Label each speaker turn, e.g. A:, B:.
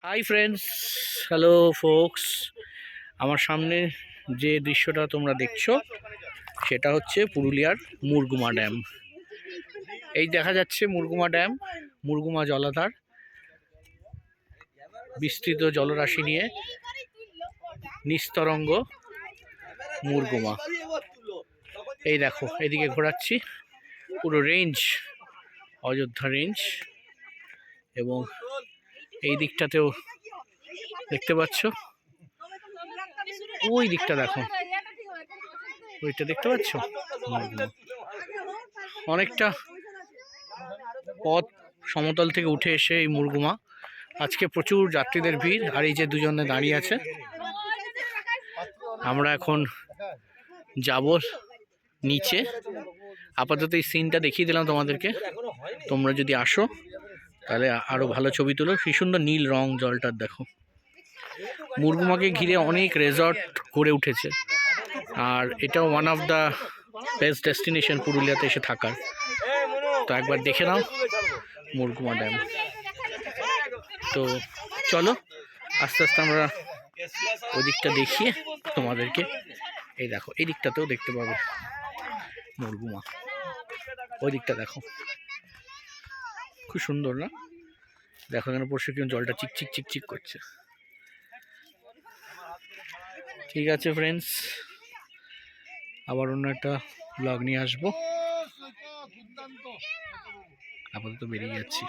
A: Hi friends, hello folks. আমার সামনে যে দৃশ্যটা তোমরা দেখছো সেটা হচ্ছে পুরুলিয়ার মুরগুমা ড্যাম। এই দেখা যাচ্ছে মুরগুমা ড্যাম, মুরগুমা জলাধার, বিস্তৃত জলরাশি নিয়ে নিস্তরঙ্গ মুরগুমা। এই দেখো, এদিকে ঘোরাচ্ছি, পুরো রেঞ্জ, অযোধ্যা রেঞ্জ, এবং এই দিকটাতেও দেখতে পাচ্ছ, ওই দিকটা দেখো, ওইটা দেখতে পাচ্ছ। অনেকটা পথ সমতল থেকে উঠে এসে এই মুরগুমা। আজকে প্রচুর যাত্রীদের ভিড়। আর এই যে দুজনে দাঁড়িয়ে আছে, আমরা এখন যাব নিচে। আপাতত এই সিনটা দেখিয়ে দিলাম তোমাদেরকে। তোমরা যদি আসো তাহলে আরো ভালো ছবি তুলো। কি সুন্দর নীল রং জলটার, দেখো। মুরগুমাকে ঘিরে অনেক রেজর্ট গড়ে উঠেছে, আর এটাও one of the best destination পুরুলিয়াতে এসে থাকার। তো একবার দেখে নাও মুরগুমা ড্যাম। তো চলো আস্তে আস্তে আমরা ওই দিকটা দেখিয়ে তোমাদেরকে, এই দেখো এই দিকটাতেও দেখতে পাবে মুরগুমা। ওই দিকটা দেখো, খুব সুন্দর না? দেখো এখানে পরশু কিরকম জলটা চিকচিক চিকচিক করছে। ঠিক আছে ফ্রেন্ডস, আবার অন্য একটা ব্লগ নিয়ে আসবো। আপাতত বেরিয়ে যাচ্ছি।